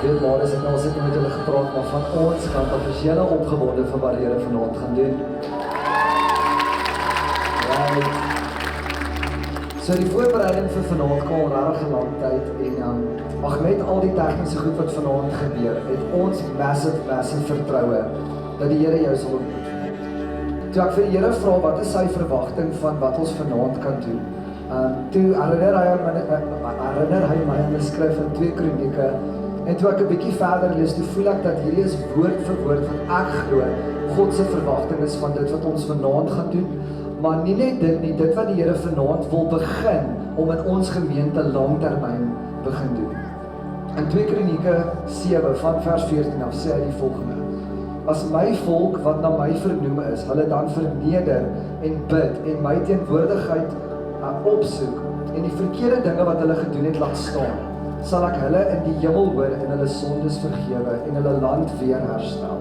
weet Marius het nou al net met hulle gepraat, maar van ons kant af is julle opgewonde vir wat die Here vanaand gaan doen. Right. So die voorbereiding vir vanaand kom al regtig 'n lang tyd en met al die tegniese goed wat vanaand gebeur, het ons massive vertroue dat die Here jou sal ontmoet. Toe ek vir die Here vra wat is sy verwagting van wat ons vanaand kan doen, toe herinner hy my aan die skrif in 2 Kronieke, en toe ek 'n bietjie verder lees, toe voel ek dat hierdie is woord vir woord wat ek glo God se verwagting is van dit wat ons vanaand gaan doen, maar nie net dit nie, dit wat die Here vanaand wil begin om in ons gemeente langtermyn begin doen. In 2 Kronieke 7 van vers 14 af sê hy die volgende: As my volk wat na my vernoem is, hulle dan verneder en bid en my teenwoordigheid opsoek en die verkeerde dinge wat hulle gedoen het laat staan, sal ek hulle in die hemel hoor en hulle sondes vergewe en hulle land weer herstel.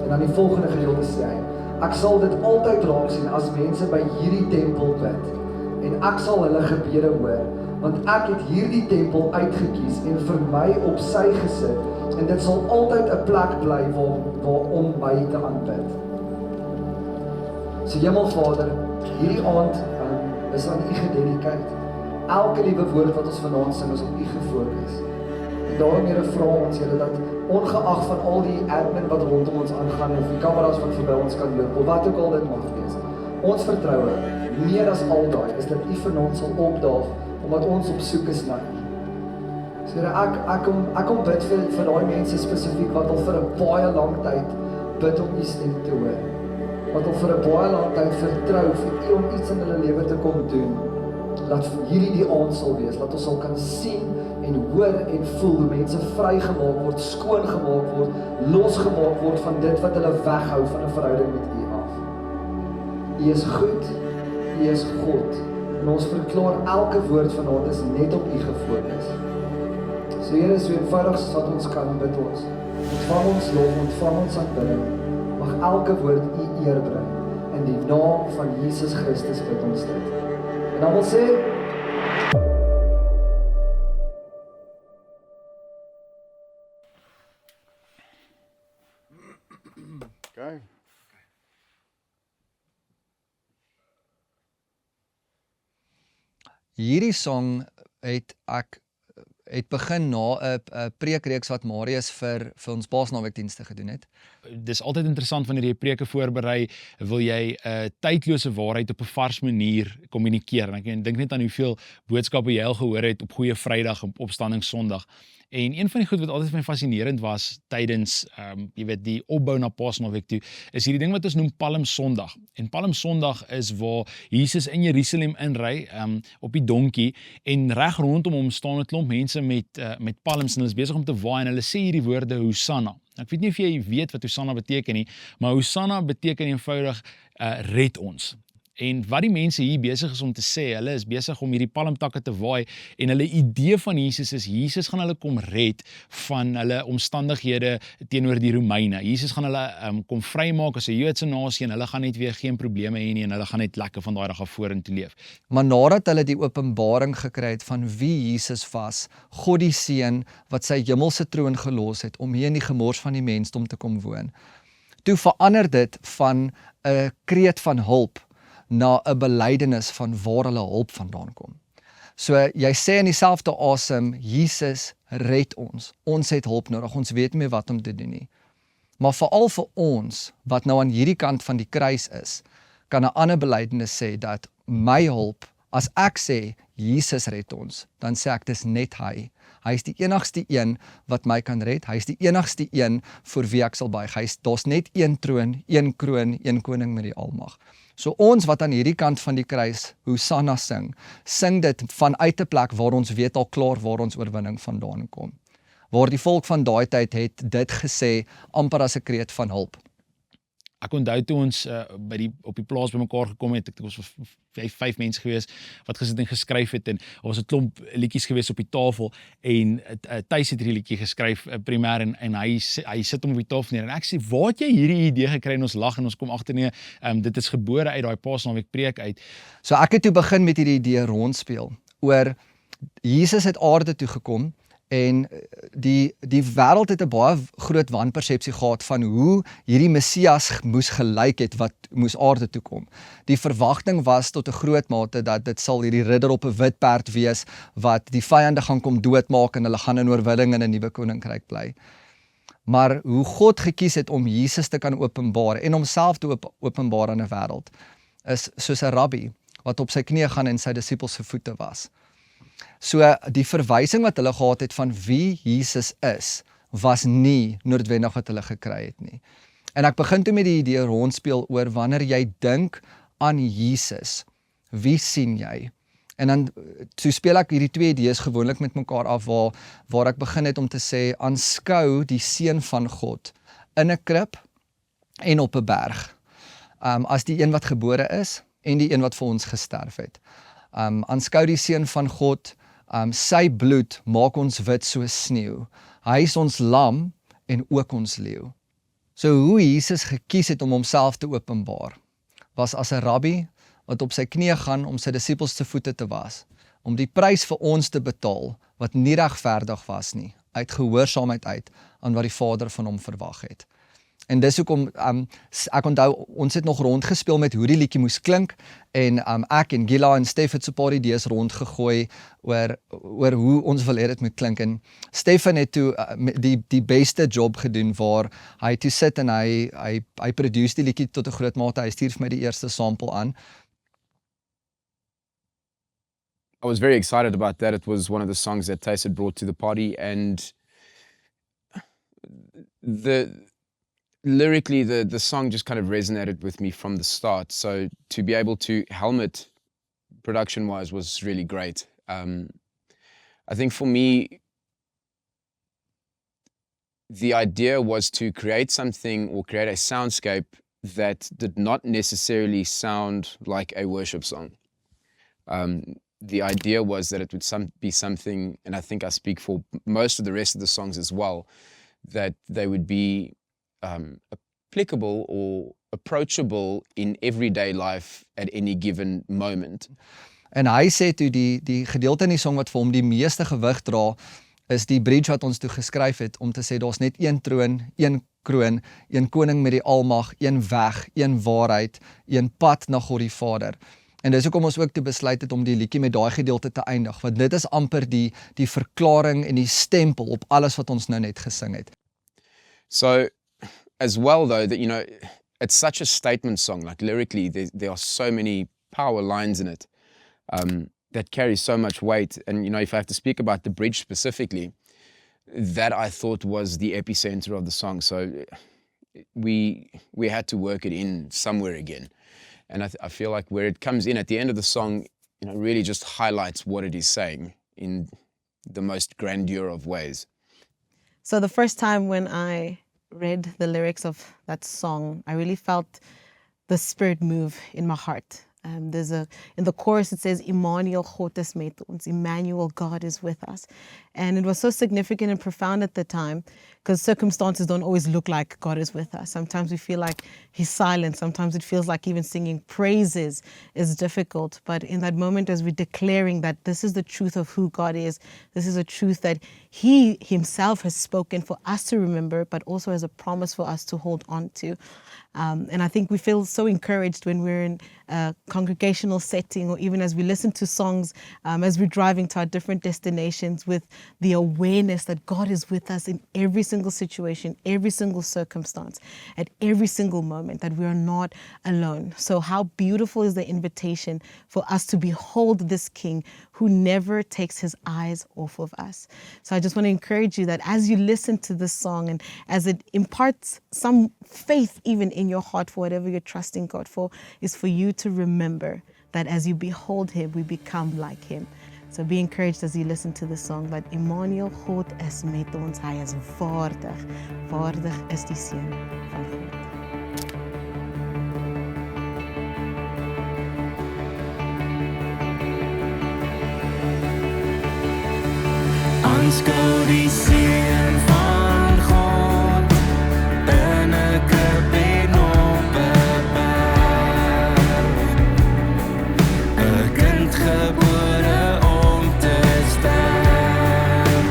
En dan die volgende gedeelte sê hy: Ek sal dit altyd raak sien as mense by hierdie tempel bid en ek sal hulle gebede hoor, want ek het hierdie tempel uitgekies en vir my op sy gesit en dit sal altyd 'n plek bly waar om my te aanbid. So Hemelvader, hierdie aand is aan U gededikeer. Elke liewe woord wat ons vanaand sing is op U gefokus. En daarom Here vra ons Here dat ongeag van al die admin wat rondom ons aangaan of die kameras wat verby ons kan loop of wat ook al dit mag wees, ons vertroue meer as al daai is dat U vanaand sal opdaag omdat ons op soek is na U. So Here, ek kom bid vir daai mense spesifiek wat al vir 'n baie lang tyd bid om U stem te hoor. Wat al vir 'n baie lang tyd vertrou vir U om iets in hulle lewe te kom doen. Laat hierdie die aand sal wees, laat ons sal kan sien en hoor en voel hoe mense vrygemaak word, skoon gemaak word, losgemaak word van dit wat hulle weghou van 'n verhouding met U af. U is goed, U is God. En ons verklaar elke woord vanaand is net op U gefokus. So Here, so eenvoudig as wat ons kan, bid ons. Ontvang ons lof, ontvang ons aanbidding. Mag elke woord U eer bring. In die naam van Jesus Christus bid ons dit. En dan wil sê, Okay. Hierdie song het begin na 'n preekreeks wat Marius vir ons Paasnaweekdienste gedoen het. Dis altyd interessant wanneer jy preke voorberei, wil jy 'n tydlose waarheid op 'n vars manier kommunikeer. En ek dink net aan hoeveel boodskappe jy al gehoor het op Goeie Vrydag en Opstandingssondag. En een van die goed wat altyd vir my fascinerend was tydens die opbou na Paasnaweek toe, is hierdie ding wat ons noem Palmsondag. En Palmsondag is waar Jesus in Jerusalem inry op die donkie en reg rondom hom staan 'n klomp mense met palms en hulle is besig om te waai en hulle sê hierdie woorde Hosanna. Ek weet nie of jy weet wat Hosanna beteken nie, maar Hosanna beteken eenvoudig red ons. En wat die mense hier besig is om te sê, hulle is besig om hierdie palmtakke te waai en hulle idee van Jesus is, Jesus gaan hulle kom red van hulle omstandighede teenoor die Romeine. Jesus gaan hulle kom vrymaak as 'n Joodse nasie en hulle gaan net weer geen probleme hê nie en hulle gaan net lekker van daai dag af vorentoe leef. Maar nadat hulle die openbaring gekry het van wie Jesus was, God die Seun wat sy hemelse troon gelos het om hier in die gemors van die mensdom te kom woon, toe verander dit van 'n kreet van hulp na 'n belydenis van waar hulle hulp vandaan kom. So jy sê in dieselfde asem, Jesus red ons. Ons het hulp nodig. Ons weet nie meer wat om te doen nie. Maar veral vir ons wat nou aan hierdie kant van die kruis is, kan 'n ander belydenis sê dat my hulp, as ek sê Jesus red ons, dan sê ek dis net hy. Hy is die enigste een wat my kan red. Hy is die enigste een vir wie ek sal buig. Daar's net een troon, een kroon, een koning met die almag. So ons wat aan hierdie kant van die kruis Hosanna sing dit vanuit 'n plek waar ons weet al klaar waar ons oorwinning vandaan kom. Waar die volk van daai tyd het dit gesê amper as 'n kreet van hulp. Ek onthou toe ons op die plaas bymekaar gekom het, ons was 5 mense gewees wat gesit en geskryf het en ons het 'n klomp liedjies gewees op die tafel en Thys het hierdie liedjie geskryf primêr en hy sit hom op die tafel neer en ek sê, waar het jy hierdie idee gekry? En ons lag en ons kom agter nee, dit is gebore uit daai Paasnaweek preek uit. So ek het toe begin met hierdie idee rondspeel oor Jesus het aarde toe gekom En die wêreld het 'n baie groot wanpersepsie gehad van hoe hierdie Messias moes gelyk het wat moes aarde toe kom. Die verwagting was tot 'n groot mate dat dit sal hierdie ridder op 'n wit perd wees wat die vyande gaan kom doodmaak en hulle gaan in oorwinning in 'n nuwe koninkryk bly. Maar hoe God gekies het om Jesus te kan openbaar en homself te openbaar aan 'n wêreld is soos 'n rabbi wat op sy knieë gaan en sy disippels se voete was. So die verwysing wat hulle gehad het van wie Jesus is, was nie noodwendig wat hulle gekry het nie. En ek begin toe met die idee rondspeel oor wanneer jy dink aan Jesus, wie sien jy? En dan so speel ek hierdie twee idees gewoonlik met mekaar af waar ek begin het om te sê, aanskou die seun van God in 'n krib en op 'n berg. As die een wat gebore is en die een wat vir ons gesterf het. Aanskou die seun van God, sy bloed maak ons wit soos sneeu. Hy is ons lam en ook ons leeu. So hoe Jesus gekies het om homself te openbaar, was as 'n rabbi wat op sy knieë gaan om sy disippels se voete te was, om die prys vir ons te betaal wat nie regverdig was nie, uit gehoorsaamheid uit aan wat die Vader van hom verwag het. En dis hoekom ek onthou ons het nog rondgespeel met hoe die liedjie moes klink en ek en Gila en Stef het so 'n paar idees rondgegooi oor hoe ons wil hê dit moet klink en Stefan het toe die beste job gedoen waar hy toe sit en hy produce die liedjie tot 'n groot mate. Hy stuur vir my die eerste sample aan. I was very excited about that. It was one of the songs that Tace had brought to the party, and lyrically, the song just kind of resonated with me from the start. So to be able to helm it production-wise was really great. I think for me, the idea was to create something or create a soundscape that did not necessarily sound like a worship song. The idea was that it would be something, and I think I speak for most of the rest of the songs as well, that they would be applicable or approachable in everyday life at any given moment. En hy sê toe die gedeelte in die song wat vir hom die meeste gewig dra, is die bridge wat ons toe geskryf het om te sê daar's net een troon, een kroon, een koning met die almag, een weg, een waarheid, een pad na God die Vader. En dis hoekom ons ook toe besluit het om die liedjie met daai gedeelte te eindig, want dit is amper die verklaring en die stempel op alles wat ons nou net gesing het. So as well though, that it's such a statement song, like lyrically there are so many power lines in it that carry so much weight. And if I have to speak about the bridge specifically, that I thought was the epicenter of the song. So we had to work it in somewhere again. And I feel like where it comes in at the end of the song, really just highlights what it is saying in the most grandeur of ways. So the first time when I read the lyrics of that song, I really felt the Spirit move in my heart. In the chorus it says, Immanuel, God is met ons, Emmanuel, God is with us. And it was so significant and profound at the time because circumstances don't always look like God is with us. Sometimes we feel like He's silent. Sometimes it feels like even singing praises is difficult. But in that moment, as we're declaring that this is the truth of who God is, this is a truth that He Himself has spoken for us to remember, but also as a promise for us to hold on to. And I think we feel so encouraged when we're in a congregational setting or even as we listen to songs, as we're driving to our different destinations with the awareness that God is with us in every single situation, every single circumstance, at every single moment, that we are not alone. So how beautiful is the invitation for us to behold this King who never takes His eyes off of us. So I just want to encourage you that as you listen to this song and as it imparts some faith even in your heart for whatever you're trusting God for, is for you to remember that as you behold Him, we become like Him. So be encouraged as you listen to the song that Immanuel, God is met ons, Hy is waardig, waardig is die Seun van God. Aanskou die Seun van God in 'n krib en op 'n berg, 'n kind gebore om te sterf,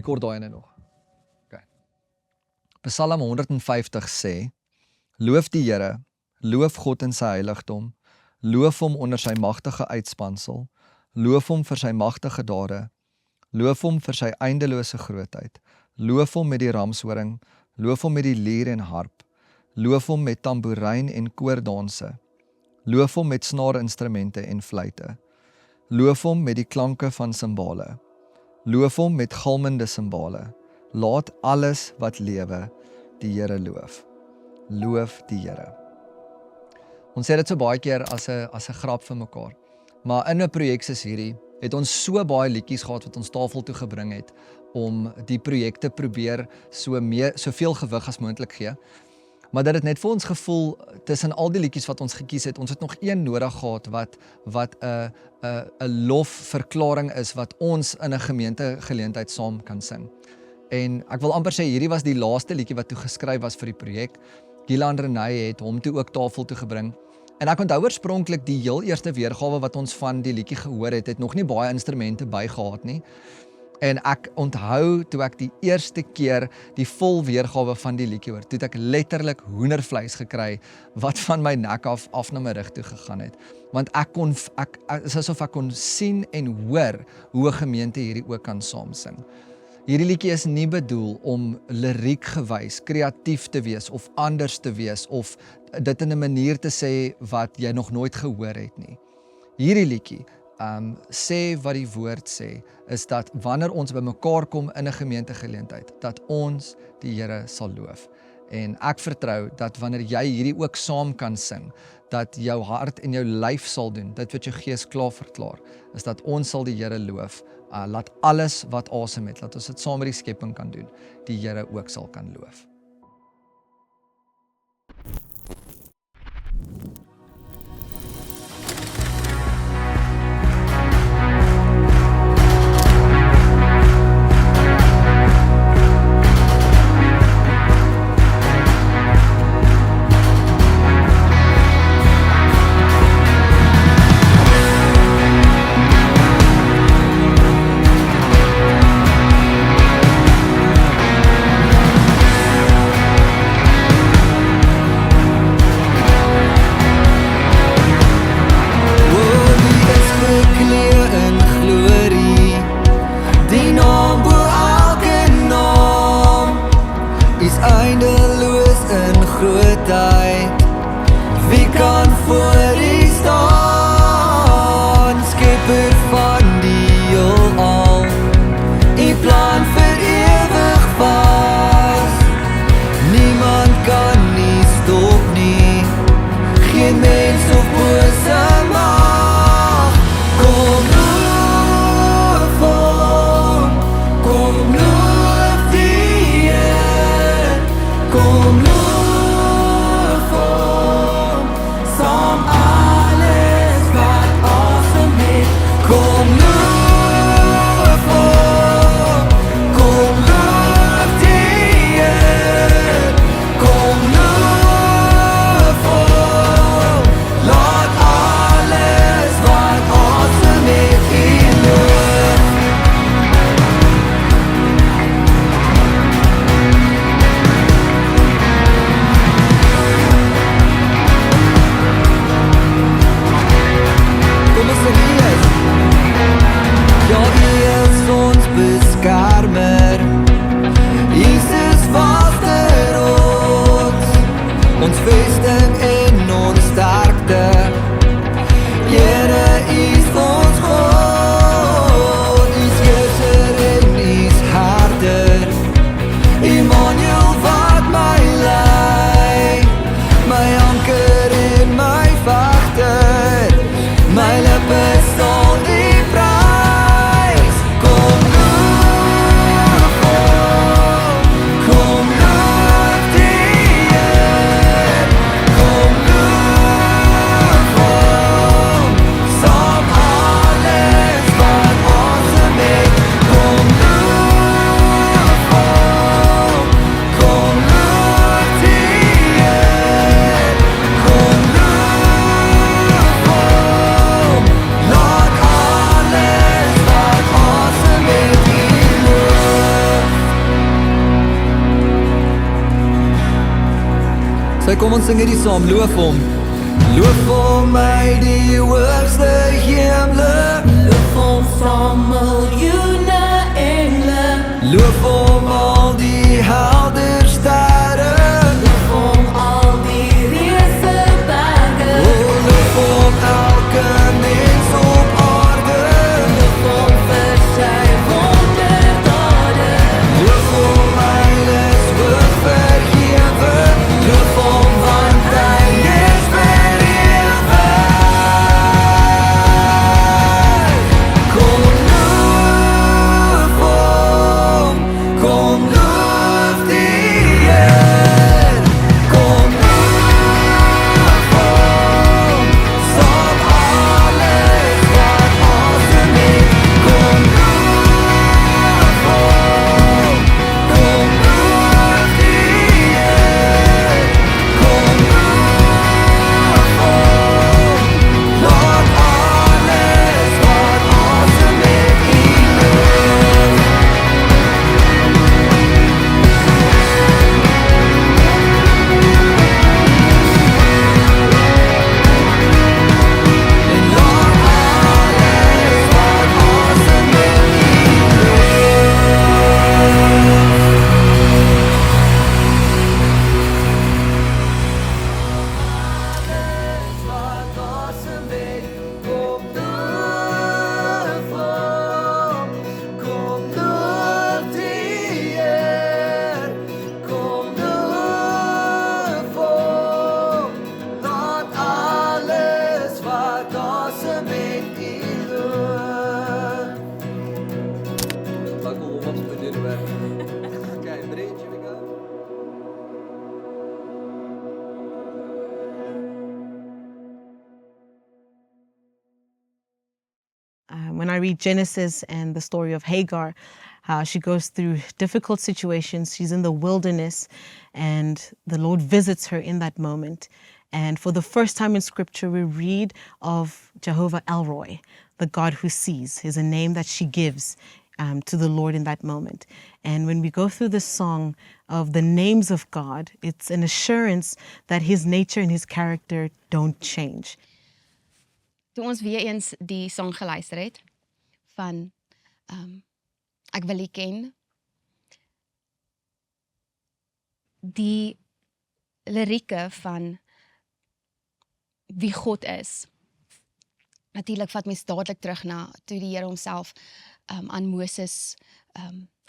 kort daai ene nog. Okay. Psalm 150 sê: Loof die Here, loof God in sy heiligdom, loof hom onder sy magtige uitspansel, loof hom vir sy magtige dade, loof hom vir sy eindelose grootheid, loof hom met die ramshoring, loof hom met die lier en harp, loof hom met tamboerijn en koordanse, loof hom met snaarinstrumente en fluite, loof hom met die klanke van simbale, loof hom met galmende simbale, laat alles wat lewe die Here loof. Loof die Here. Ons sê dit so baie keer as 'n grap vir mekaar. Maar in 'n projek soos hierdie het ons so baie liedjies gehad wat ons tafel toe gebring het om die projek te probeer soveel gewig as moontlik gee. Maar dat dit net vir ons gevoel tussen al die liedjies wat ons gekies het, ons het nog een nodig gehad wat 'n lofverklaring is wat ons in 'n gemeentegeleentheid saam kan sing. En ek wil amper sê hierdie was die laaste liedjie wat toe geskryf was vir die projek. Gielan Renay het hom toe ook tafel toe gebring. En ek onthou oorspronklik die heel eerste weergawe wat ons van die liedjie gehoor het nog nie baie instrumente bygehad nie. En ek onthou toe ek die eerste keer die vol weergawe van die liedjie hoor, toe het ek letterlik hoendervleis gekry wat van my nek af na my rug toe gegaan het. Want is asof ek kon sien en hoor hoe 'n gemeente hierdie ook kan saam sing. Hierdie liedjie is nie bedoel om liriek gewys, kreatief te wees of anders te wees of dit in 'n manier te sê wat jy nog nooit gehoor het nie. Hierdie liedjie sê wat die woord sê, is dat wanneer ons by mekaar kom in 'n gemeentegeleentheid, dat ons die Here sal loof. En ek vertrou dat wanneer jy hierdie ook saam kan sing, dat jou hart en jou lyf sal doen, dit wat jou gees klaar verklaar, is dat ons sal die Here loof. Laat alles wat asem het, laat ons dit saam met die skepping kan doen, die Here ook sal kan loof. Sy kom ons sing hierdie saam, loof hom. Loof vir my die hoogste hemel. Loof hom van miljoene engele. Loof hom al die helder sterre. Loof hom al die reuse berge. Loof hom elke mens op aarde. Loof hom vir sy wonderdade. Loof hom alles hoog vergewe. Loof hom want hy is verhewe. Kom loof hom, kom loof die Heer. Kom loof hom, saam alles wat asem het. Kom loof hom, kom loof die Heer. Kom loof hom, laat alles wat asem het U loof. En laat alles wat asem het U loof. Alles wat asem het, kom loof hom. Kom loof die Heer. Kom loof hom. Laat alles wat asem het U loof. Ek wil hom ons moet doen werk. Okay, 3, here we go. When I read Genesis and the story of Hagar, how she goes through difficult situations, she's in the wilderness, and the Lord visits her in that moment. And for the first time in Scripture, we read of Jehovah Elroy, the God who sees, is a name that she gives to the Lord in that moment. And when we go through this song of the names of God, it's an assurance that His nature and His character don't change. Toe ons weer eens die song geluister het van Ek wil U ken, die lirieke van wie God is. Natuurlik vat mens dadelik terug na toe die Here homself aan Moses,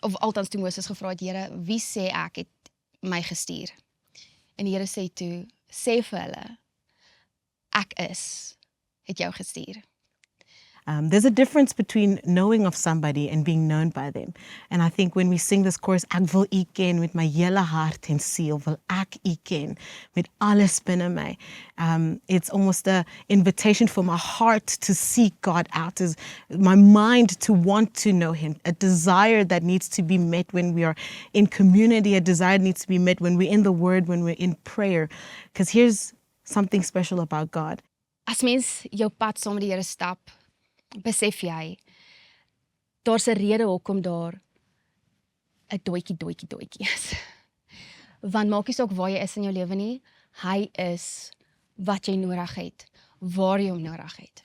of althans toe Moses gevra het, Here, wie sê ek het my gestuur? En die Here sê toe, sê vir hulle, ek het jou gestuur. There's a difference between knowing of somebody and being known by them. And I think when we sing this chorus, ek wil U ken met my hele hart en siel, wil ek U ken met alles binne my. It's almost an invitation for my heart to seek God out, is my mind to want to know Him, a desire that needs to be met when we are in community, a desire that needs to be met when we're in the Word, when we're in prayer. Because here's something special about God. As mens jou pad saam met die Here stap, besef jy, daar's 'n rede hoekom daar 'n doetjie is. Want maak nie saak waar jy is in jou lewe nie, hy is wat jy nodig het, waar jy hom nodig het.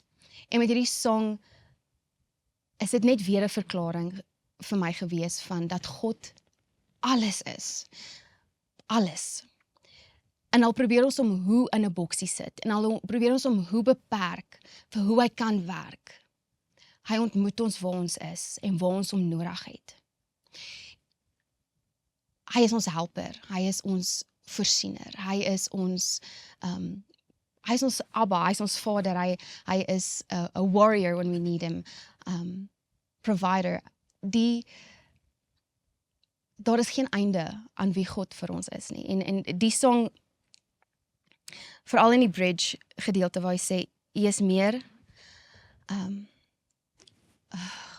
En met hierdie song is dit net weer 'n verklaring vir my gewees van dat God alles is. Alles. En al probeer ons om hoe in 'n boksie sit, en al probeer ons om hoe beperk vir hoe hy kan werk. Hy ontmoet ons waar ons is en waar ons hom nodig het. Hy is ons helper, hy is ons voorsiener, hy is ons Abba, hy is ons Vader, hy is a warrior when we need him, provider. Daar is geen einde aan wie God vir ons is nie. En die song, veral in die bridge gedeelte waar hy sê, U is meer,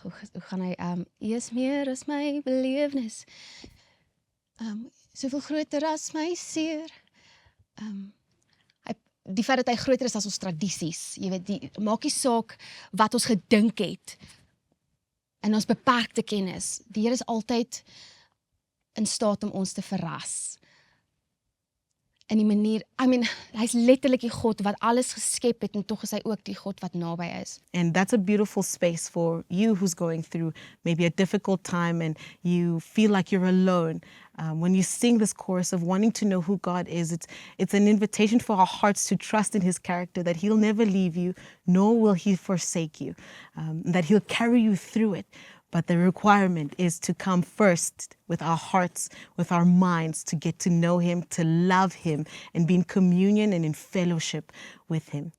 hoe gaan hy, U is meer as my belewenis, soveel groter as my seer, die feit dat hy groter is as ons tradisies, jy weet, maak nie saak wat ons gedink het, in ons beperkte kennis, die Here is altyd in staat om ons te verras, in die manier, hy's letterlik die God wat alles geskep het en tog is hy ook die God wat naby is. And that's a beautiful space for you who's going through maybe a difficult time and you feel like you're alone. When you sing this chorus of wanting to know who God is, it's an invitation for our hearts to trust in his character, that he'll never leave you, nor will he forsake you, that he'll carry you through it. But the requirement is to come first with our hearts, with our minds, to get to know him, to love him, and be in communion and in fellowship with him.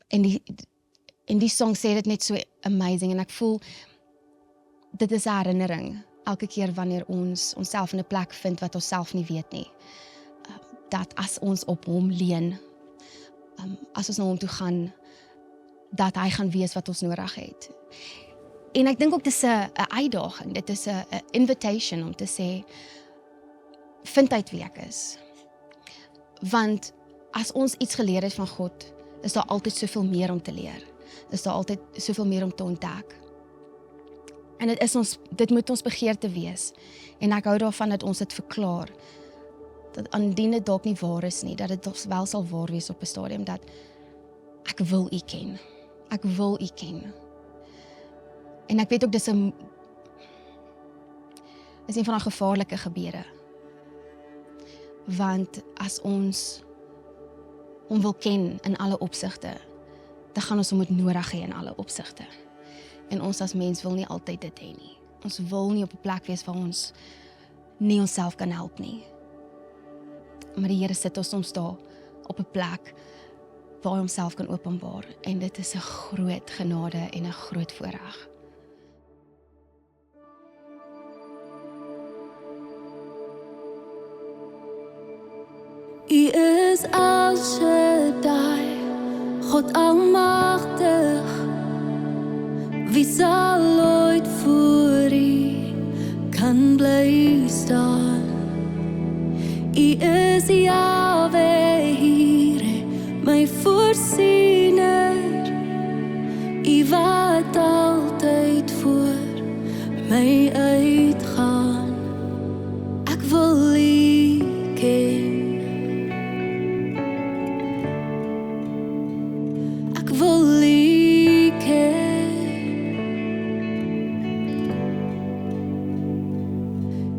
En die song sê dit net so amazing en ek voel dit is 'n herinnering elke keer wanneer ons onsself in 'n plek vind wat ons self nie weet nie. Dat as ons op hom leun, as ons na hom toe gaan, dat hy gaan wees wat ons nodig het. En ek dink ook dis 'n uitdaging, dit is 'n invitation om te sê, vind uit wie ek is. Want as ons iets geleer het van God, is daar altyd soveel meer om te leer. Is daar altyd soveel meer om te ontdek. En dit moet ons begeerte wees. En ek hou daarvan dat ons dit verklaar. Dat indien dit dalk nie waar is nie, dat dit wel sal waar wees op 'n stadium, dat ek wil u ken. Ek wil u ken. En ek weet ook dis een van die gevaarlike gebede. Want as ons hom wil ken in alle opsigte, dan gaan ons hom moet nodig hê in alle opsigte. En ons as mens wil nie altyd dit hê nie. Ons wil nie op 'n plek wees waar ons nie onsself kan help nie. Maar die Here sit ons soms daar op 'n plek waar hy homself kan openbaar. En dit is 'n groot genade en 'n groot voorreg. U is Al Shaddai, God almagtig. Wie sal ooit voor u kan bly staan? U is Yahweh, Here, my voorsiener. U wat altyd voor my uitgaan. Ek wil u ken. Ek wil u ken.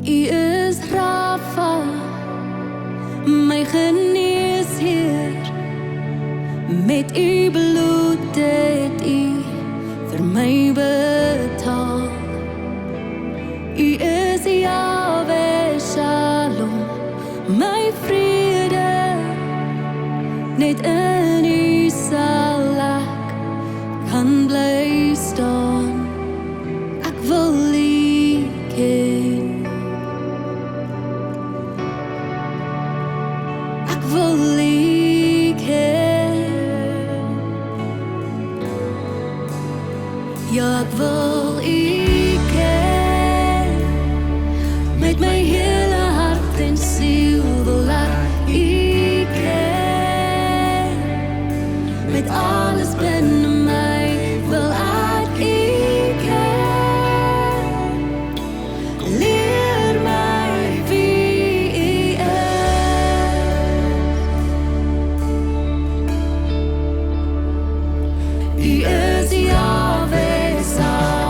U is Rafa, my geneesheer. Met u bloed het u vir my betaal. U is Yahweh Shalom, my vrede. Net in u sal ek kan bly staan. Ek wil u ken. Ek wil u ken. Ja, ek wil u ken. Met my hele hart en siel wil ek u ken. Met alles binne my wil ek u ken. Leer my wie u is. U is Yahweh Shalom.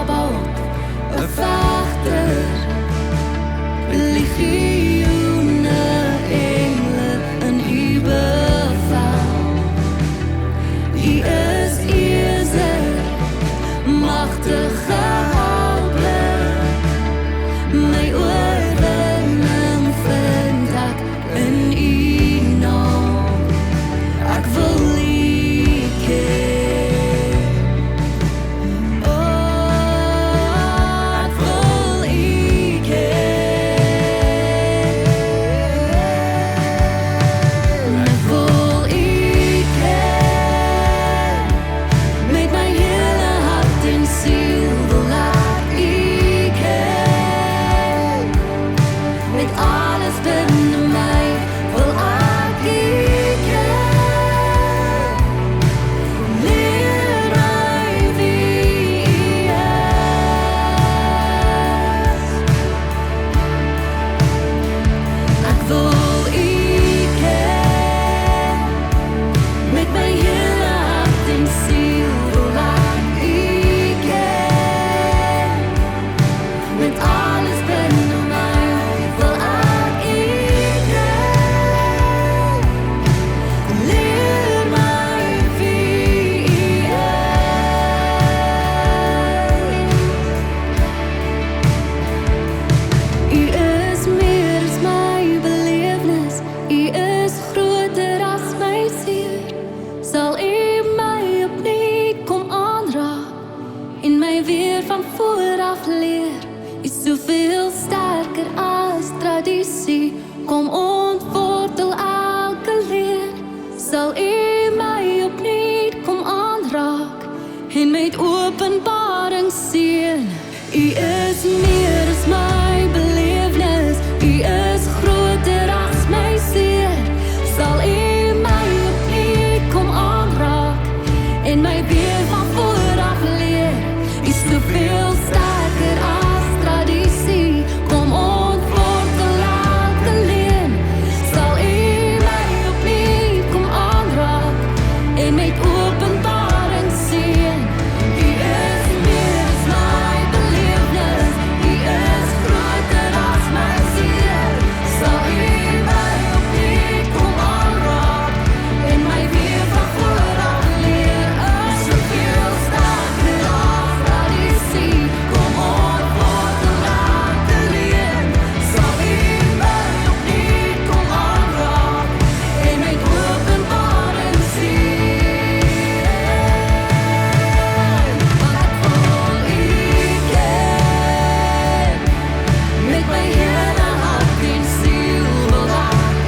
soveel sterker as tradisie. Kom ontwortel elke leer. Sal U my opnuut kom aanraak en met openbaring seën. U is meer as my belewenis. U is groter as my seer. Sal U my opnuut kom aanraak en my weer van voor af leer. U is soveel sterker as tradisie. Kom ontwortel elke leer. Sal U my opnuut kom aanraak en met openbaring seën. U is meer as my belewenis. U is groter as my seer. Sal U my opnuut kom aanraak en my weer van voor af leer. Is soveel sterker as tradisie. Kom ontwortel elke leer. Sal U my opnuut kom aanraak en met openbaring seën. Want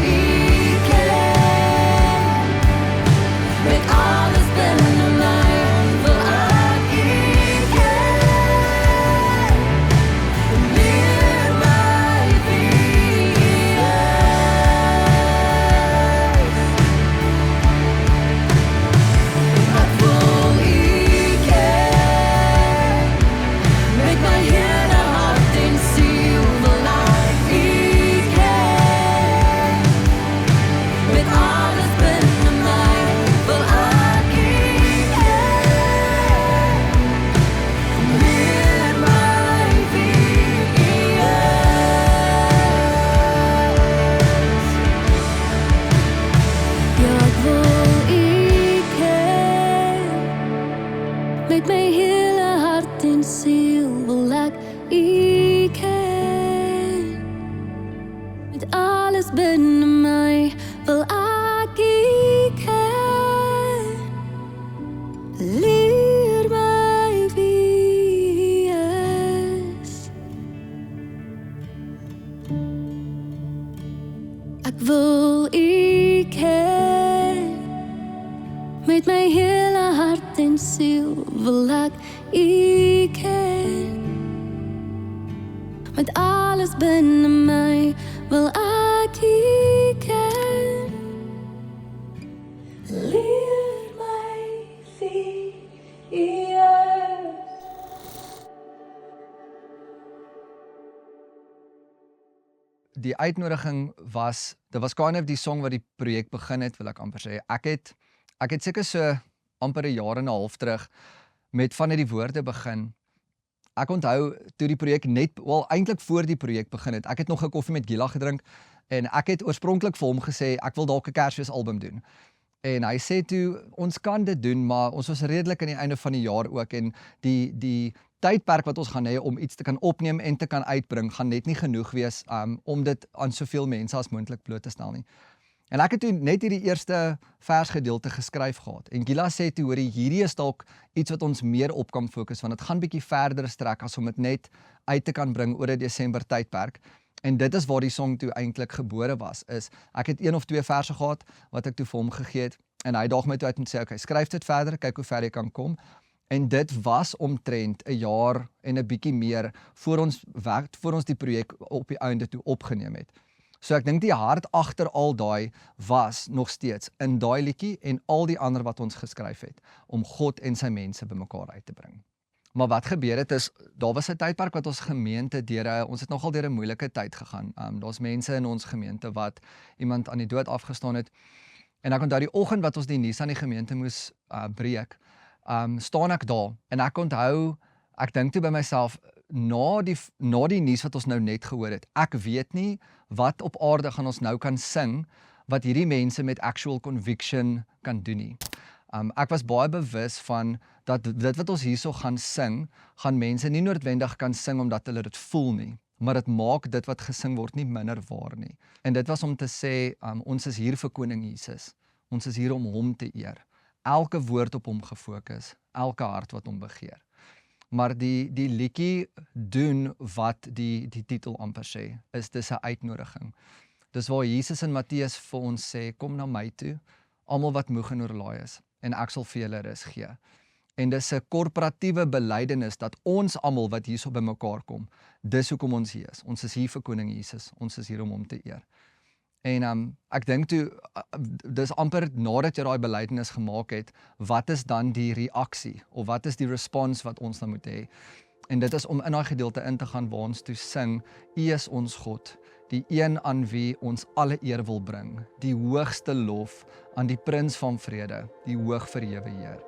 ek wil U ken. Met my hele hart en siel wil ek U ken. Met alles binne my wil ek U ken. Leer my wie U is. Ek wil U ken. Met my hele hart en siel wil ek U ken. Met alles binne my wil ek U ken. Leer my wie U is. Ja, ek wil U ken. Met my hele hart en siel wil ek U ken. Met alles binne my wil ek U ken. Leer my wie U is. Ek wil U ken. Met my hele hart en siel wil ek U ken. Met alles binne my wil ek U ken. Leer my wie U is. Die uitnodiging was, dit was kind of die song wat die projek begin het, wil ek amper sê. Ek het seker so amper 'n jaar en 'n half terug met van die woorde begin. Ek onthou toe die projek eintlik voor die projek begin het. Ek het nog 'n koffie met Gila gedrink en ek het oorspronklik vir hom gesê ek wil dalk 'n Kersfeesalbum doen. En hy sê toe ons kan dit doen, maar ons was redelik aan die einde van die jaar ook en die tydperk wat ons gaan hê om iets te kan opneem en te kan uitbring gaan net nie genoeg wees om dit aan soveel mense as moontlik bloot te stel nie. En ek het toe net hierdie eerste versgedeelte geskryf gehad. En Gila sê toe, hoorie, hierdie is dalk iets wat ons meer op kan fokus, want dit gaan bietjie verder strek as om dit net uit te kan bring oor 'n Desember tydperk. En dit is waar die song toe eintlik gebore was, is ek het 1 of 2 verse gehad wat ek toe vir hom gegee het en hy daag my toe uit en sê, okay, skryf dit verder, kyk hoe ver jy kan kom. En dit was omtrent 'n jaar en 'n bietjie meer voor ons die projek op die einde toe opgeneem het. So ek dink die hart agter al daai was nog steeds in daai liedjie en al die ander wat ons geskryf het om God en sy mense bymekaar uit te bring. Maar wat gebeur het is, daar was 'n tydperk wat ons gemeente ons het nogal deur 'n moeilike tyd gegaan. Daar's mense in ons gemeente wat iemand aan die dood afgestaan het. En ek onthou die oggend wat ons die nuus aan die gemeente moes breek, staan ek daar en ek onthou, ek dink toe by myself, na die nuus wat ons nou net gehoor het, ek weet nie wat op aarde gaan ons nou kan sing wat hierdie mense met actual conviction kan doen nie. Ek was baie bewus van dat dit wat ons hierso gaan sing, gaan mense nie noodwendig kan sing omdat hulle dit voel nie, maar dit maak dit wat gesing word nie minder waar nie. En dit was om te sê, ons is hier vir Koning Jesus. Ons is hier om hom te eer. Elke woord op hom gefokus, elke hart wat hom begeer. maar die liedjie doen wat die titel amper sê, dis 'n uitnodiging. Dis waar Jesus in Matteus vir ons sê, kom na my toe, almal wat moeg en oorlaai is, en ek sal vir julle rus gee. En dis 'n korporatiewe belydenis dat ons almal wat hierso by mekaar kom, dis hoekom ons hier is. Ons is hier vir Koning Jesus, ons is hier om hom te eer. En ek dink toe, dis amper nadat jy daai belydenis gemaak het, wat is dan die reaksie, of wat is die respons wat ons dan moet hê? En dit is om in daai gedeelte in te gaan waar ons toe sing, U is ons God, die een aan wie ons alle eer wil bring, die hoogste lof aan die Prins van Vrede, die hoogverhewe Heer.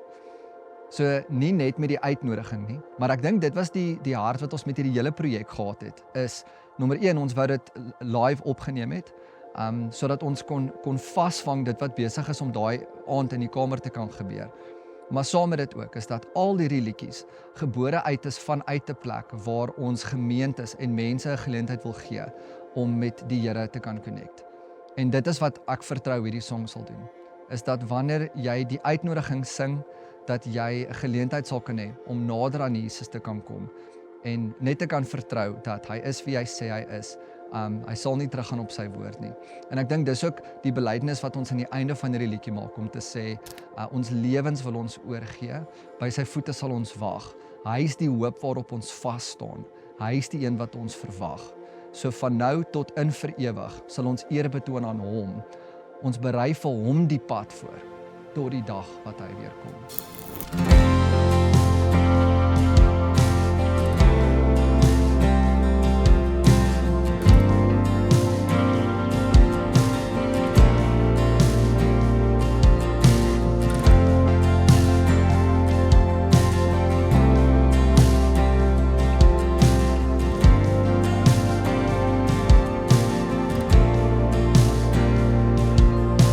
So nie net met die uitnodiging nie, maar ek dink dit was die hart wat ons met hierdie hele projek gehad het, is nommer 1, ons wou dit live opgeneem het, sodat ons kon vasvang dit wat besig is om daai aand in die kamer te kan gebeur. Maar saam met dit ook, is dat al die liedjies gebore uit is vanuit 'n plek waar ons gemeentes en mense 'n geleentheid wil gee om met die Here te kan connect. En dit is wat ek vertrou hierdie song sal doen, is dat wanneer jy die uitnodiging sing, dat jy 'n geleentheid sal kan hê om nader aan Jesus te kan kom, en net te kan vertrou dat hy is wie hy sê hy is. Hy sal nie teruggaan op sy woord nie. En ek dink dis ook die belydenis wat ons aan die einde van hierdie liedjie maak, om te sê, ons lewens wil ons oorgee, by sy voete sal ons wag. Hy is die hoop waarop ons vas staan. Hy is die een wat ons verwag. So van nou tot in vir ewig sal ons eer betoon aan hom. Ons berei vir hom die pad voor, tot die dag wat hy weer kom.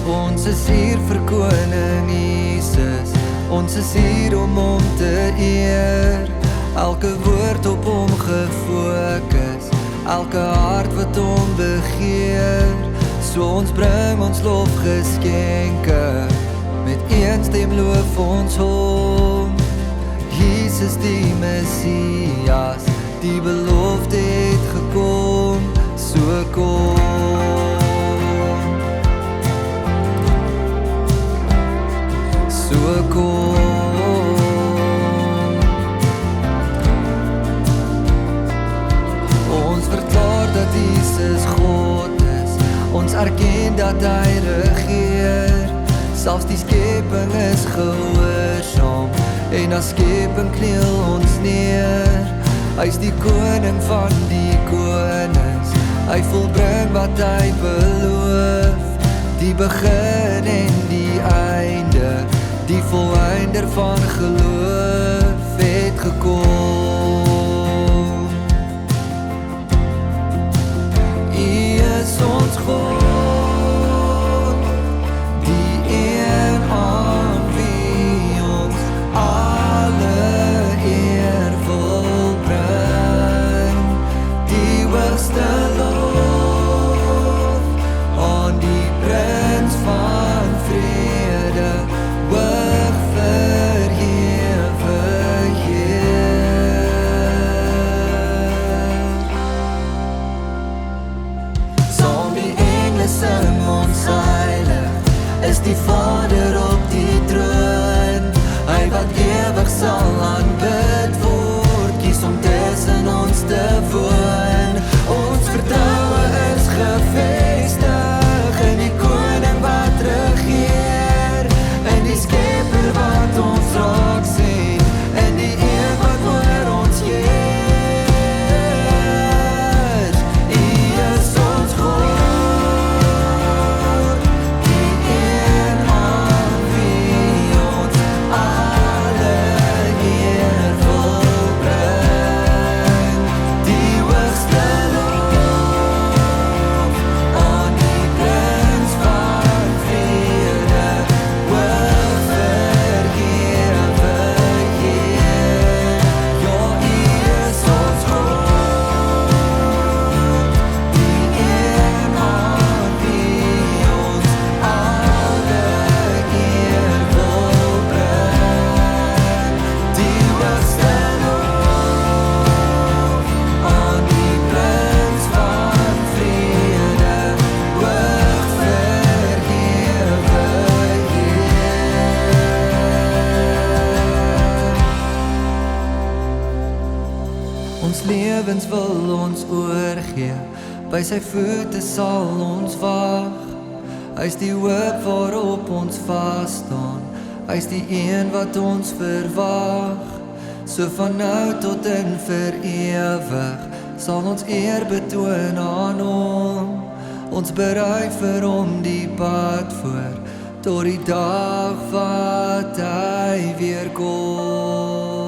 Ons is hier vir Koning Jesus, ons is hier om hom te eer. Elke woord op hom gefokus, elke hart wat hom begeer. So ons bring ons lofgeskenke, met een stem loof ons hom. Jesus die Messias, die belofte het gekom, so kom. So kom. Ons verklaar dat Jesus God is, ons erken dat hy regeer. Selfs die skepping is gehoorsaam, en as skepping kniel ons neer. Hy is die koning van die konings, hy volbring wat hy beloof. Die begin en die einde, die volleinder van geloof het gekom. U is ons God, die een aan wie ons alle eer wil bring. Die hoogste lof aan die Prins van Vrede, sing ons heilig, is die Vader op die troon. Hy wat ewig sal aanbid word, kies om tussen ons te woon. Ons vertroue is gevestig in die koning wat regeer, in die skepper wat ons raak sien, in die een wat oor ons heers. U is ons God, die een aan lewens wil ons oorgee, by sy voete sal ons wag. Hy is die hoop waarop ons vas staan, hy is die een wat ons verwag. So van nou tot in vir ewig, sal ons eer betoon aan hom. Ons berei vir hom die pad voor, tot die dag wat hy weer kom.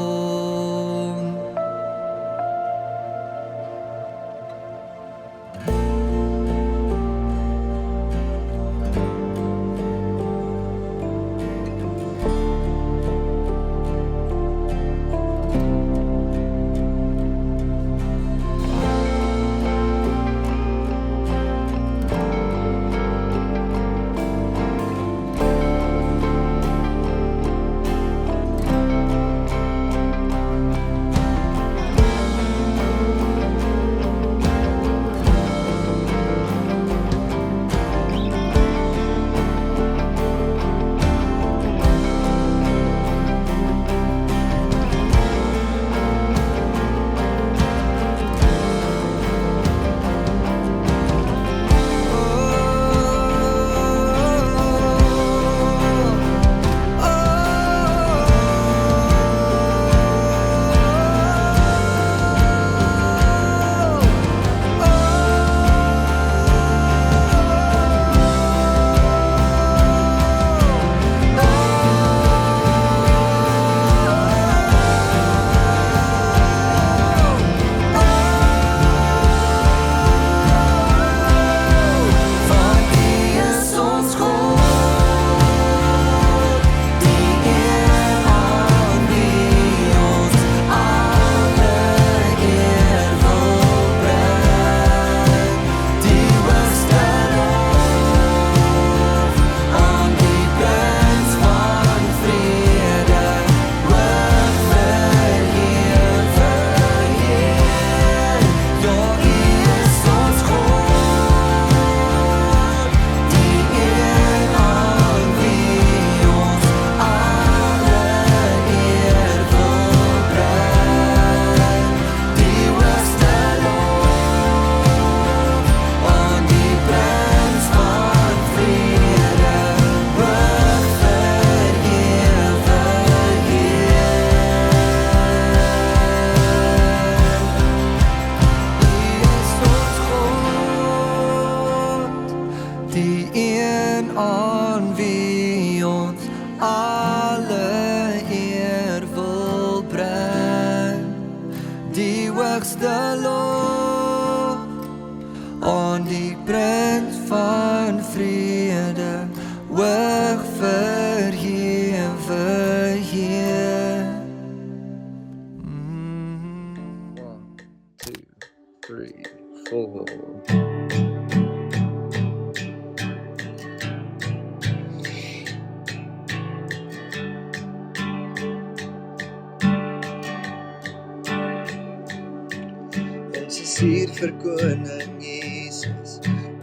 Hier vir koning Jesus,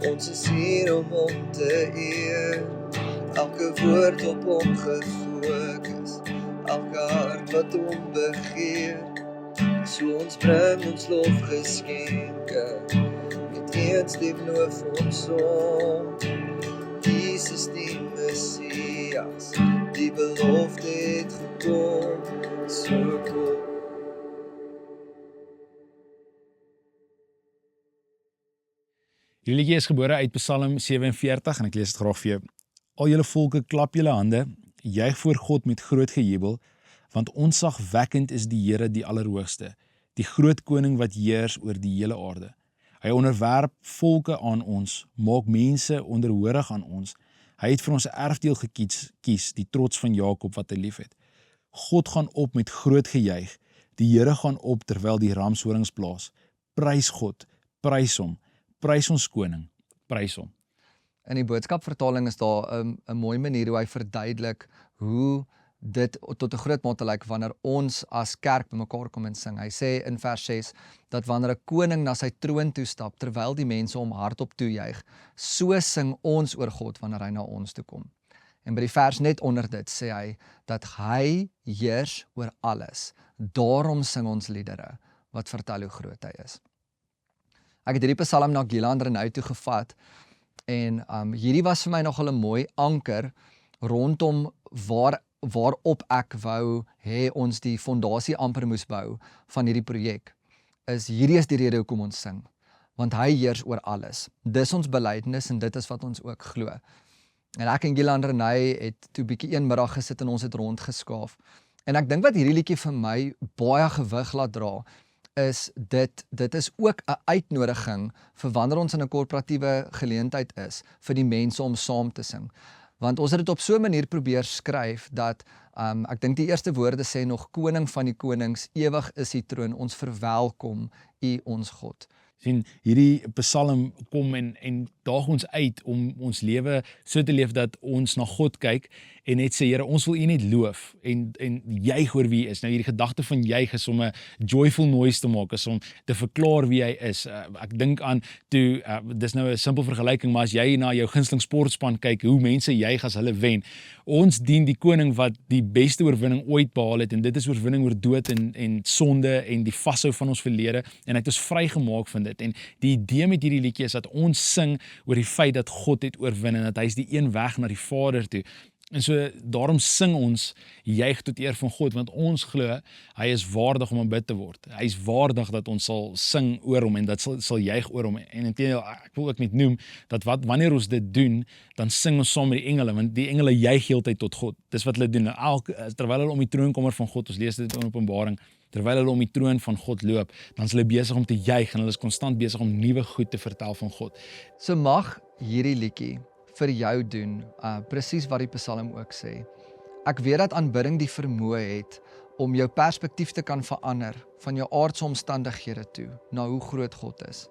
ons is hier om hom te eer. Elke woord op hom gefokus, elke hart wat hom begeer. So ons bring ons lofgeskenke, met een stem loof ons hom. Jesus die Messias, die belofte het gekom, so kom. Hierdie liedjie is gebore uit Psalm 47 en ek lees dit graag vir jou. Al julle volke, klap julle hande, juig voor God met groot gejubel, want ontzagwekkend is die Here die Allerhoogste, die groot koning wat heers oor die hele aarde. Hy onderwerp volke aan ons, maak mense onderhoorig aan ons. Hy het vir ons 'n erfdeel gekies, die trots van Jakob wat hy liefhet. God gaan op met groot gejuig, die Here gaan op terwyl die ramshorings blaas. Prys God, prys hom. Prys ons koning, prys hom. In die boodskapvertaling is daar 'n mooi manier hoe hy verduidelik hoe dit tot 'n groot mate lyk wanneer ons as kerk bymekaar kom en sing. Hy sê in vers 6 dat wanneer 'n koning na sy troon toe stap terwyl die mense hom hardop toejuig, so sing ons oor God wanneer hy na ons toe kom. En by die vers net onder dit sê hy dat hy heers oor alles. Daarom sing ons liedere wat vertel hoe groot hy is. Ek het hierdie Psalm na Gieland Renau toe gevat en hierdie was vir my nogal 'n mooi anker rondom waarop ek wou hê ons die fondasie amper moes bou van hierdie projek. Hierdie is die rede hoekom ons sing, want hy heers oor alles. Dis ons belydenis en dit is wat ons ook glo. En ek en Gieland Renau het toe bietjie een middag gesit en ons het rondgeskaaf. En ek dink wat hierdie liedjie vir my baie gewig laat dra, is dit is ook 'n uitnodiging vir wanneer ons in 'n korporatiewe geleentheid is, vir die mense om saam te sing. Want ons het dit op so 'n manier probeer skryf, dat ek dink die eerste woorde sê nog, koning van die konings, ewig is die troon, ons verwelkom u ons God. Sien, hierdie Psalm kom en daag ons uit om ons lewe so te leef dat ons na God kyk en net sê, Here, ons wil U net loof en juig oor wie U is. Nou hierdie gedagte van juig is om 'n joyful noise te maak, is om te verklaar wie hy is. Ek dink aan toe, dis nou 'n simpel vergelyking, maar as jy na jou gunsteling sportspan kyk, hoe mense juig as hulle wen. Ons dien die koning wat die beste oorwinning ooit behaal het, en dit is oorwinning oor dood en sonde en die vashou van ons verlede, en hy het ons vrygemaak van dit. En die idee met hierdie liedjie is dat ons sing oor die feit dat God het oorwin en dat hy is die een weg na die Vader toe. En so daarom sing ons juig tot eer van God, want ons glo hy is waardig om aanbid te word. Hy is waardig dat ons sal sing oor hom en dat sal juig oor hom. En inteendeel, ek wil ook net noem dat wanneer ons dit doen, dan sing ons saam met die engele, want die engele juig heeltyd tot God. Dis wat hulle doen. Terwyl hulle om die troonkamer van God, ons lees dit in Openbaring, terwyl hulle om die troon van God loop, dan is hulle besig om te juig en hulle is konstant besig om nuwe goed te vertel van God. So mag hierdie liedjie vir jou doen, presies wat die Psalm ook sê. Ek weet dat aanbidding die vermoë het om jou perspektief te kan verander van jou aardse omstandighede toe, na hoe groot God is.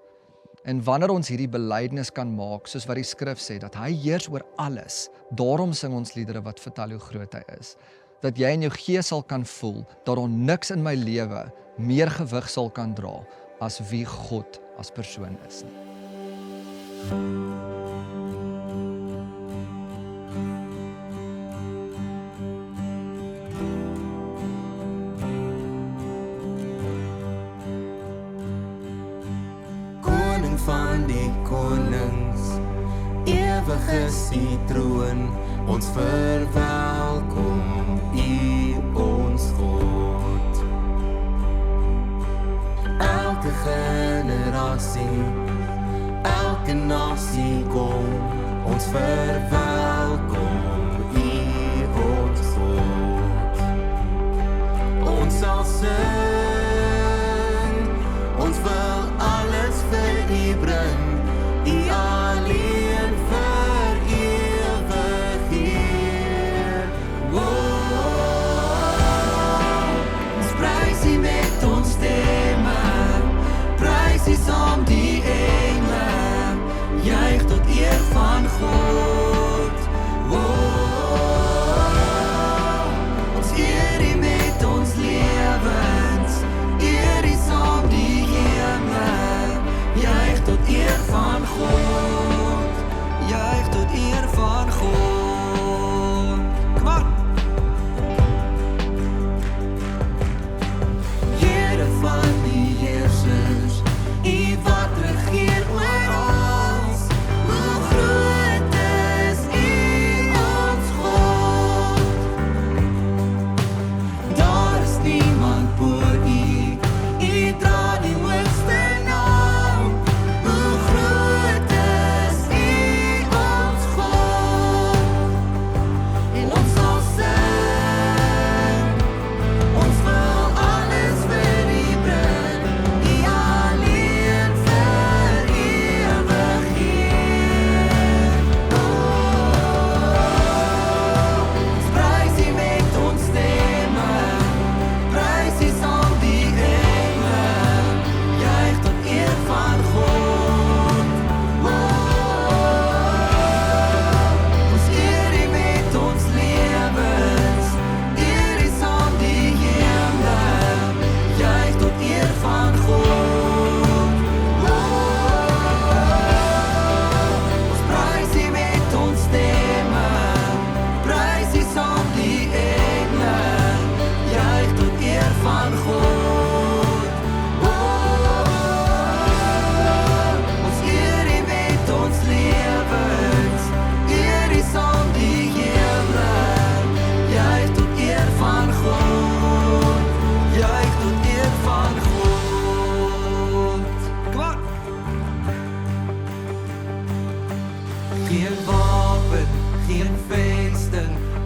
En wanneer ons hierdie belydenis kan maak, soos wat die skrif sê, dat hy heers oor alles, daarom sing ons liedere wat vertel hoe groot hy is. Dat jy in jou gees sal kan voel, dat daar niks in my lewe meer gewig sal kan dra, as wie God as persoon is. Van die konings, ewig is die troon, ons verwelkom U ons God. Elke generasie, elke nasie kom, ons verwelkom U ons God. Ons sal sing, ons wil alles vir U bring, U alleen vir ewig Heer. Ons prys U met ons stemme, prys U saam die engele, juig tot eer van God.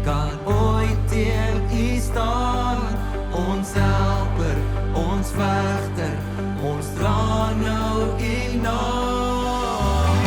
kan ooit teen U staan. Ons helper, ons vegter, ons dra nou U naam.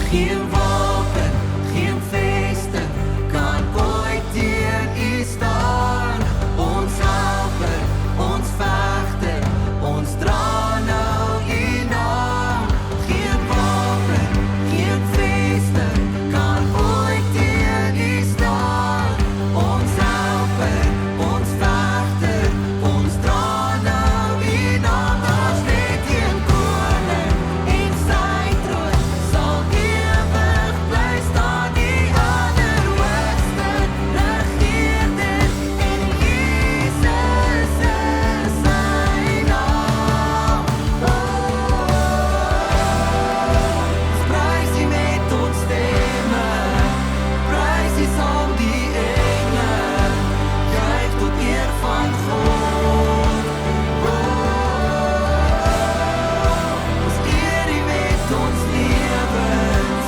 Geen wapen, geen vesting kan ooit teen U staan. Ons helper, ons vegter, ons dra nou U naam. Geen wapen, geen vesting kan ooit teen U staan. Ons helper, ons vegter, ons dra nou U naam. Ons net een koning en sy troon sal ewig bly staan. Die allerhoogste regeerder en Jesus is sy naam. Ons prys U met ons stemme, prys U saam die engele, juig tot eer van God. Ons eer U met ons lewens,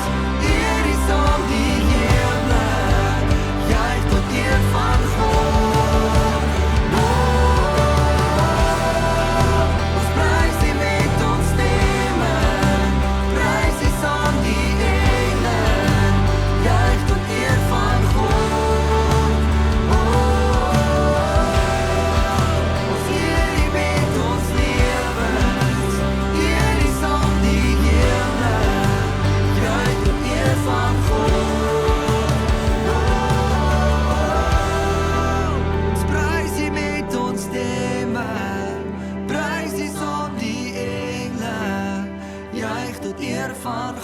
eer U saam die hemele, juig tot eer van God. Ons prys U met ons stemme, prys U saam die engele, juig tot eer van God.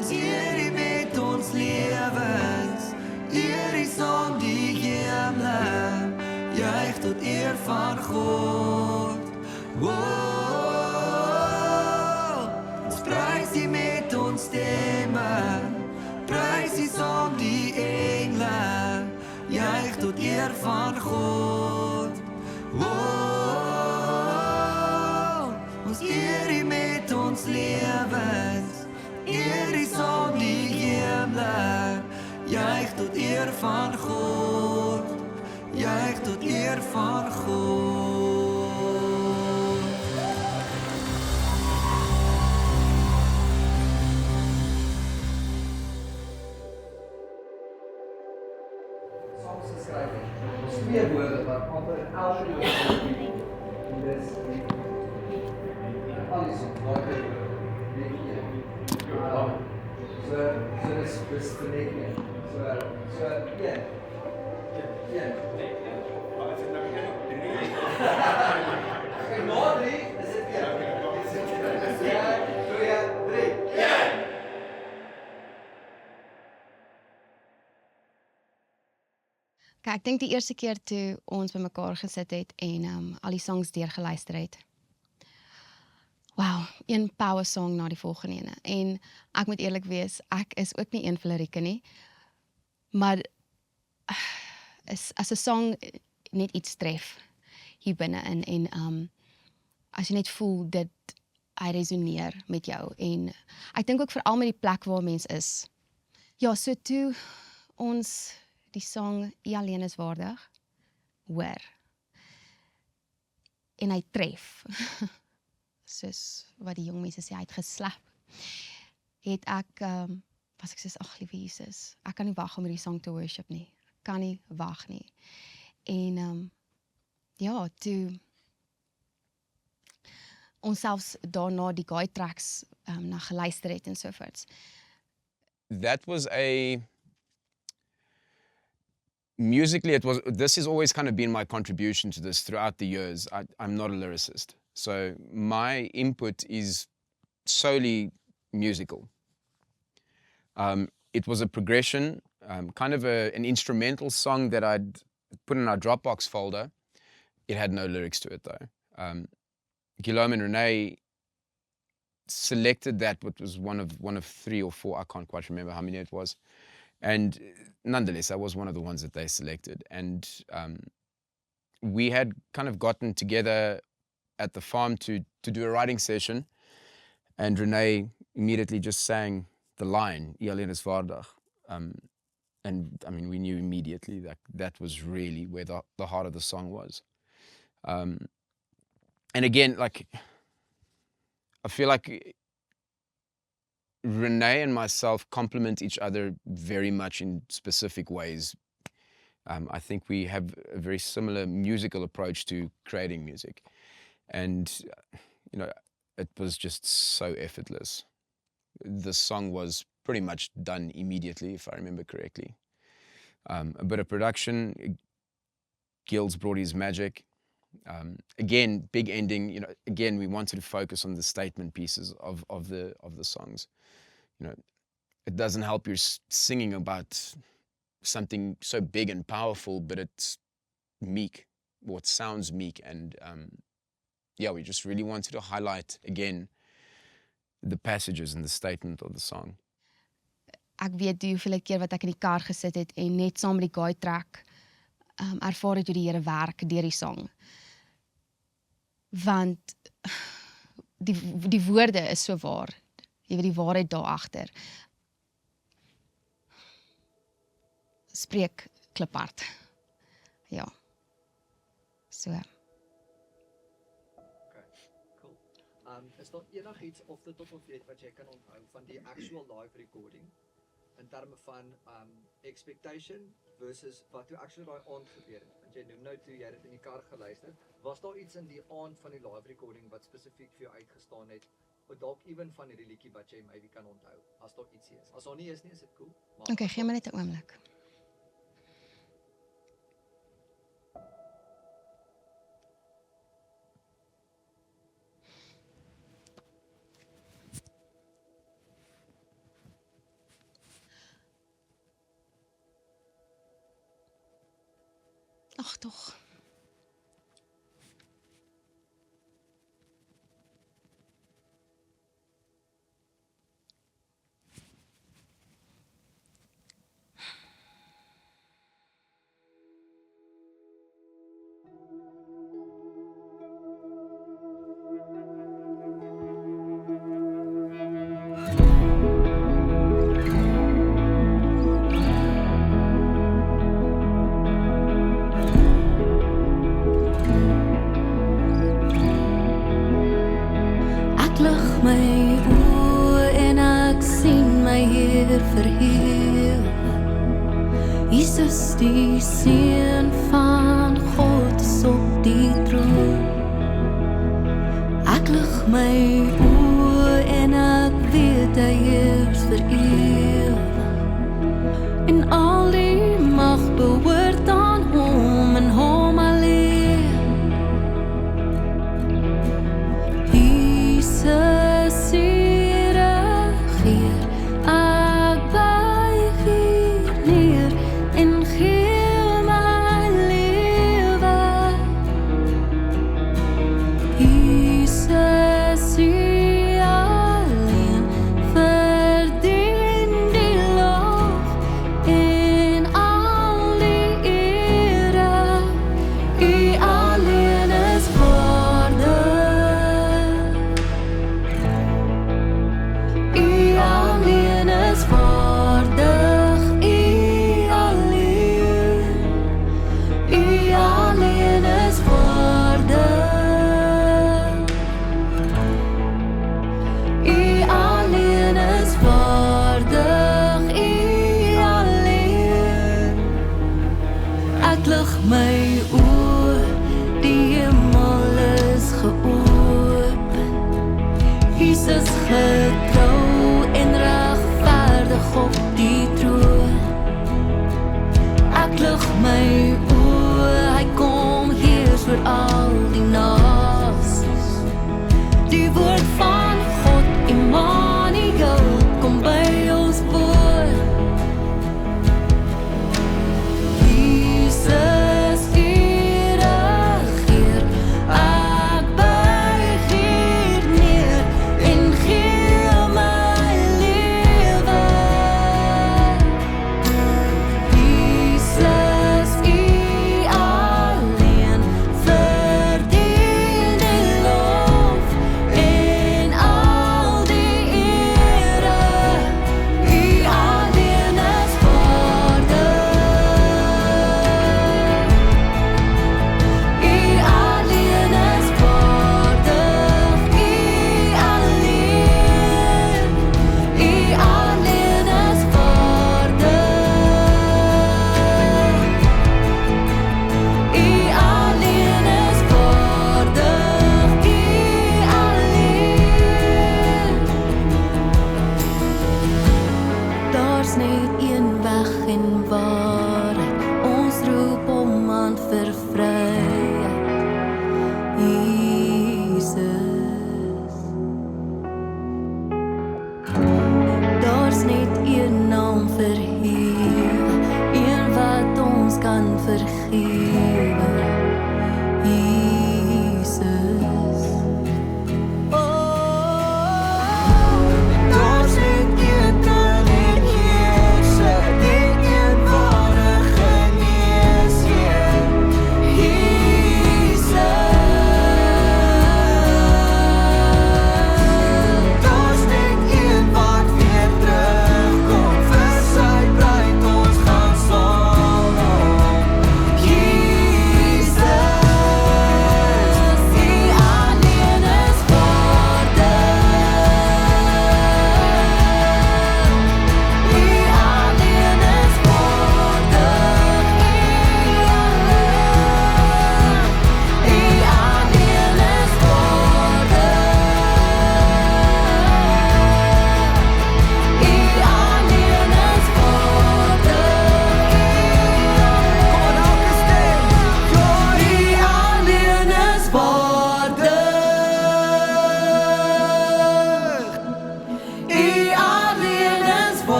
Ons eer U met ons lewens, eer U saam die hemele, juig tot eer van God. Ons prys U met ons stemme, prys U saam die engele, juig tot eer van God. Ons eer U met ons lewens, eer U saam die hemele, juig tot eer van God. Ons prys U met ons stemme, prys U saam die engele, juig tot eer van God. Ons eer U met ons lewens, eer U saam die hemele, juig tot eer van God, juig tot eer van God. Songs geskryf het. Ons twee woorde wat amper elke woord en dis alles op daai woord. Net een. So dis vir net een. So een. Een. Kyk, na 3 is dit een. Dis 1, 2, 3. Kyk, ek dink die eerste keer toe ons bymekaar gesit het en al die songs deurgeluister het. Wow, een power song na die volgende ene. En ek moet eerlik wees, ek is ook nie een vir lirieke nie. Maar as 'n song net iets tref hier binne in en as jy net voel dit hy resoneer met jou en ek dink ook veral met die plek waar mens is. Ja, so toe ons die song U alleen is waardig hoor en hy tref soos wat die jong mense sê, hy het geslap het ek was ek soos, ag liewe Jesus, ek kan nie wag om hierdie song te worship nie, kan nie wag nie en ja, toe ons selfs daarna die guide tracks na geluister het en so voorts. That was musically, this has always kind of been my contribution to this throughout the years. I'm not a lyricist. So my input is solely musical. It was a progression, kind of an instrumental song that I'd put in our Dropbox folder. It had no lyrics to it though. Guillaume and Renee selected that, but was one of 3 or 4, I can't quite remember how many it was. And nonetheless, I was one of the ones that they selected. And we had kind of gotten together at the farm to do a writing session, and Renee immediately just sang the line, "Jy alleen is waardig." And I mean, we knew immediately that that was really where the heart of the song was. And again, like, I feel like Renee and myself complement each other very much in specific ways. I think we have a very similar musical approach to creating music. And, you know, it was just so effortless. The song was pretty much done immediately, if I remember correctly. A bit of production, Gil's brought his magic. Again, big ending, you know, again, we wanted to focus on the statement pieces of the songs. You know, it doesn't help you're singing about something so big and powerful, but it's meek, or it sounds meek. And yeah, we just really wanted to highlight, again, the passages and the statement of the song. Ek weet hoeveel keer wat ek in die kar gesit het en net saam met die guy trek, ervaar het hoe die Here werk deur die sang. Want die woorde is so waar. Jy weet die waarheid daar agter. Spreek kliphard. Ja. So. Okay, cool. Is daar enigiets of dit tot of weet wat jy kan onthou van die actual live recording in terme van expectation versus wat toe actually daai aand gebeur het? Want jy noem nou toe jy dit in die kar geluister. Was daar iets in die aand van die live recording wat spesifiek vir jou uitgestaan het? Of dalk ewen van hierdie liedjie wat jy maybe kan onthou? As daar ietsie is. As daar nie is nie, is dit cool. Okay, gee my net 'n oomblik. Ag tog. Jesus, die Seun van God is op die troon. Ek lig my oë en ek weet hy heers vir ewig. En al die mag behoort aan hom en hom alleen. Jesus, die regeer, ek buig hier neer en gee my lewe. Jesus, U alleen verdien die lof en al die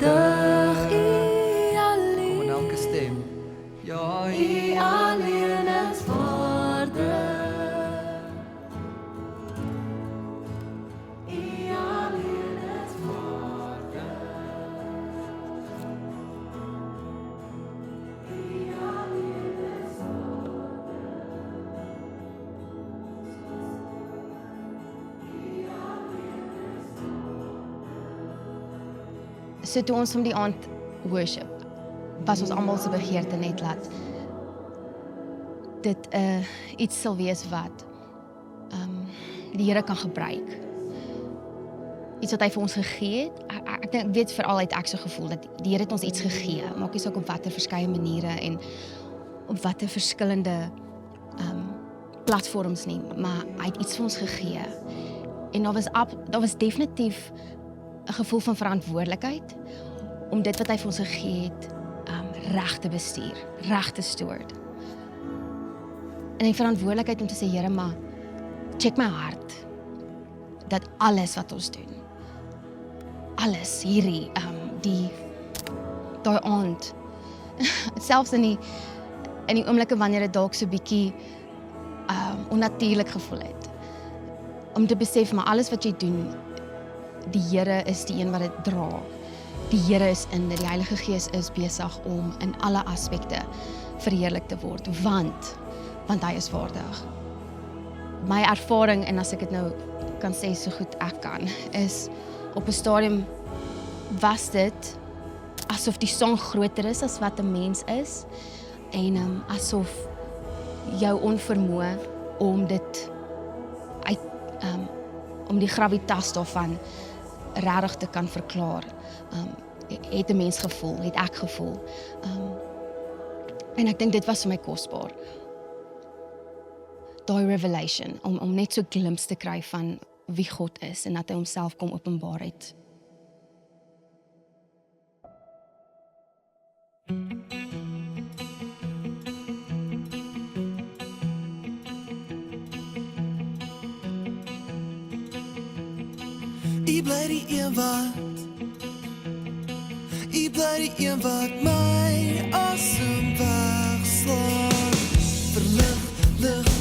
waardig, U Kom in alleen. elke stem. Ja, U alleen is waardig. U alleen is waardig. U alleen is So toe ons om die aand worship, was ons almal se begeerte net laat dit iets sal wees wat die Here kan gebruik. Iets wat hy vir ons gegee het. Ek dink weet veral uit ek so gevoel dat die Here het ons iets gegee. Maak nie saak op watter verskeie maniere en op watter verskillende platforms nie, maar hy het iets vir ons gegee. En daar was definitief 'n gevoel van verantwoordelikheid om dit wat hy vir ons gegee het reg te bestuur, reg te steward. En die verantwoordelikheid om te sê, Here, maar check my hart. Dat alles wat ons doen, alles hierdie, daai aand, selfs in die oomblikke wanneer dit dalk so bietjie onnatuurlik gevoel het, om te besef, maar alles wat jy doen, die Here is die een wat dit dra. Die Here is in dit, die Heilige Gees is besig om in alle aspekte verheerlik te word, want hy is waardig. My ervaring, en as ek dit nou kan sê so goed ek kan, is op 'n stadium was dit asof die song groter is as wat 'n mens is, en asof jou onvermoë om dit uit om die gravitas daarvan regtig te kan verklaar, het 'n mens gevoel, het ek gevoel. En ek dink dit was vir my kosbaar. Daai revelation, om net so 'n glimpse te kry van wie God is en dat hy homself kom openbaar het. U bly die een wat my asem wegslaan. Verlig, lig